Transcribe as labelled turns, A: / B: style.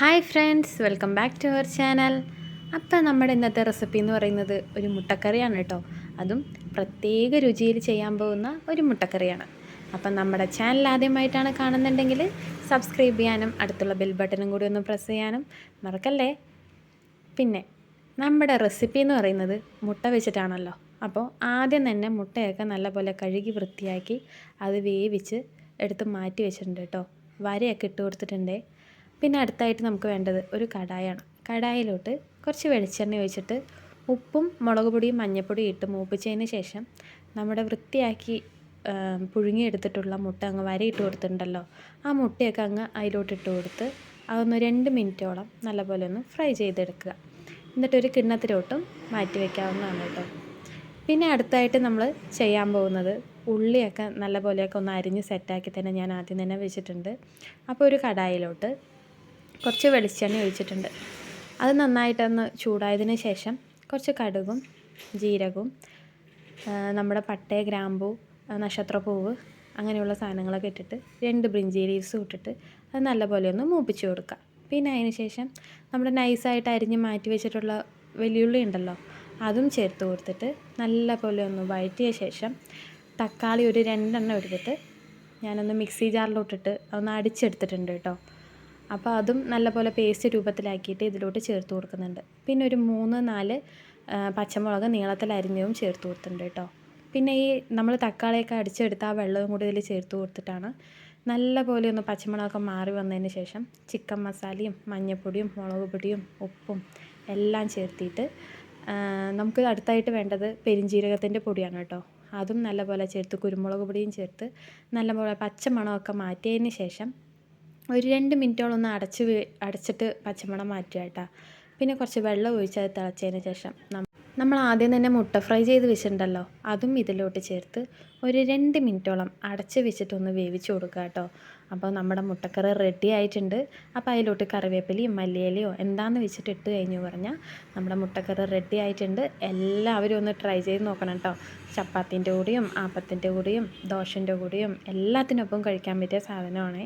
A: Hi friends, welcome back to our channel. അപ്പം നമ്മുടെ ഇന്നത്തെ റെസിപ്പി എന്ന് പറയുന്നത് ഒരു മുട്ടക്കറിയാണ് കേട്ടോ. അതും പ്രത്യേക രുചിയിൽ ചെയ്യാൻ പോകുന്ന ഒരു മുട്ടക്കറിയാണ്. അപ്പം നമ്മുടെ ചാനൽ ആദ്യമായിട്ടാണ് കാണുന്നുണ്ടെങ്കിൽ സബ്സ്ക്രൈബ് ചെയ്യാനും അടുത്തുള്ള ബെൽ ബട്ടണും കൂടി ഒന്ന് പ്രസ് ചെയ്യാനും മറക്കല്ലേ. പിന്നെ നമ്മുടെ റെസിപ്പി എന്ന് പറയുന്നത് മുട്ട വെച്ചിട്ടാണല്ലോ. അപ്പോൾ ആദ്യം തന്നെ മുട്ടയൊക്കെ നല്ലപോലെ കഴുകി വൃത്തിയാക്കി അത് വേവിച്ച് എടുത്ത് മാറ്റി വെച്ചിട്ടുണ്ട് കേട്ടോ. വരയൊക്കെ ഇട്ട് കൊടുത്തിട്ടുണ്ട്. പിന്നെ അടുത്തായിട്ട് നമുക്ക് വേണ്ടത് ഒരു കടായാണ്. കടായിലോട്ട് കുറച്ച് വെളിച്ചെണ്ണ ഒഴിച്ചിട്ട് ഉപ്പും മുളക് പൊടിയും മഞ്ഞൾപ്പൊടിയും ഇട്ട് മൂപ്പിച്ചതിന് ശേഷം നമ്മുടെ വൃത്തിയാക്കി പുഴുങ്ങിയെടുത്തിട്ടുള്ള മുട്ട അങ്ങ് വരയിട്ട് കൊടുത്തിട്ടുണ്ടല്ലോ, ആ മുട്ടയൊക്കെ അങ്ങ് അതിലോട്ട് ഇട്ട് കൊടുത്ത് അതൊന്ന് 2 മിനിറ്റോളം നല്ലപോലെ ഒന്ന് ഫ്രൈ ചെയ്തെടുക്കുക. എന്നിട്ടൊരു കിണ്ണത്തിലോട്ടും മാറ്റി വയ്ക്കാവുന്നതാണ് കേട്ടോ. പിന്നെ അടുത്തായിട്ട് നമ്മൾ ചെയ്യാൻ പോകുന്നത് ഉള്ളിയൊക്കെ നല്ലപോലെയൊക്കെ ഒന്ന് അരിഞ്ഞ് സെറ്റാക്കി തന്നെ ഞാൻ ആദ്യം തന്നെ വെച്ചിട്ടുണ്ട്. അപ്പോൾ ഒരു കടായിലോട്ട് കുറച്ച് വെളിച്ചെണ്ണ ഒഴിച്ചിട്ടുണ്ട്. അത് നന്നായിട്ടൊന്ന് ചൂടായതിന് ശേഷം കുറച്ച് കടുകും ജീരകവും നമ്മുടെ പട്ട, ഗ്രാമ്പൂ, നക്ഷത്രപ്പൂവ് അങ്ങനെയുള്ള സാധനങ്ങളൊക്കെ ഇട്ടിട്ട് 2 ബ്രിഞ്ചി ലീവ്സും ഇട്ടിട്ട് അത് നല്ലപോലെ ഒന്ന് മൂപ്പിച്ച് കൊടുക്കുക. പിന്നെ അതിന് ശേഷം നമ്മുടെ നൈസായിട്ട് അരിഞ്ഞ് മാറ്റി വെച്ചിട്ടുള്ള വെള്ളുള്ളി ഉണ്ടല്ലോ, അതും ചേർത്ത് കൊടുത്തിട്ട് നല്ലപോലെ ഒന്ന് വഴറ്റിയ ശേഷം തക്കാളി ഒരു 2 എണ്ണം എടുത്തിട്ട് ഞാനൊന്ന് മിക്സി ജാറിലോട്ടിട്ട് ഒന്ന് അടിച്ചെടുത്തിട്ടുണ്ട് കേട്ടോ. അപ്പോൾ അതും നല്ലപോലെ പേസ്റ്റ് രൂപത്തിലാക്കിയിട്ട് ഇതിലോട്ട് ചേർത്ത് കൊടുക്കുന്നുണ്ട്. പിന്നെ ഒരു 3-4 പച്ചമുളക് നീളത്തിൽ അരിഞ്ഞതും ചേർത്ത് കൊടുത്തിട്ടുണ്ട് കേട്ടോ. പിന്നെ ഈ നമ്മൾ തക്കാളിയൊക്കെ അടിച്ചെടുത്ത് ആ വെള്ളവും കൂടി ഇതിൽ ചേർത്ത് കൊടുത്തിട്ടാണ് നല്ലപോലെ ഒന്ന് പച്ചമുളകൊക്കെ മാറി വന്നതിന് ശേഷം ചിക്കൻ മസാലയും മഞ്ഞൾപ്പൊടിയും മുളക് പൊടിയും ഉപ്പും എല്ലാം ചേർത്തിട്ട് നമുക്ക് അടുത്തായിട്ട് വേണ്ടത് പെരുംജീരകത്തിൻ്റെ പൊടിയാണ് കേട്ടോ. അതും നല്ലപോലെ ചേർത്ത് കുരുമുളക് പൊടിയും ചേർത്ത് നല്ലപോലെ പച്ചമണമൊക്കെ മാറ്റിയതിന് ശേഷം ഒരു 2 മിനിറ്റോളം ഒന്ന് അടച്ചിട്ട് പച്ചമണം മാറ്റുക കേട്ടോ. പിന്നെ കുറച്ച് വെള്ളം ഒഴിച്ച് അത് തിളച്ചതിന് ശേഷം നമ്മൾ ആദ്യം തന്നെ മുട്ട ഫ്രൈ ചെയ്ത് വെച്ചിട്ടുണ്ടല്ലോ, അതും ഇതിലോട്ട് ചേർത്ത് ഒരു 2 മിനിറ്റോളം അടച്ച് വെച്ചിട്ടൊന്ന് വേവിച്ച് കൊടുക്കുക കേട്ടോ. അപ്പോൾ നമ്മുടെ മുട്ടക്കറി റെഡി ആയിട്ടുണ്ട്. അപ്പോൾ അതിലോട്ട് കറിവേപ്പിലയും മല്ലിയിലയോ എന്താണെന്ന് വെച്ചിട്ട് ഇട്ട് കഴിഞ്ഞു പറഞ്ഞാൽ നമ്മുടെ മുട്ടക്കറി റെഡി ആയിട്ടുണ്ട്. എല്ലാവരും ഒന്ന് ട്രൈ ചെയ്ത് നോക്കണം കേട്ടോ. ചപ്പാത്തിൻ്റെ കൂടെയും ആപ്പത്തിൻ്റെ കൂടെയും ദോശൻ്റെ കൂടെയും എല്ലാത്തിനൊപ്പം കഴിക്കാൻ പറ്റിയ സാധനമാണ്.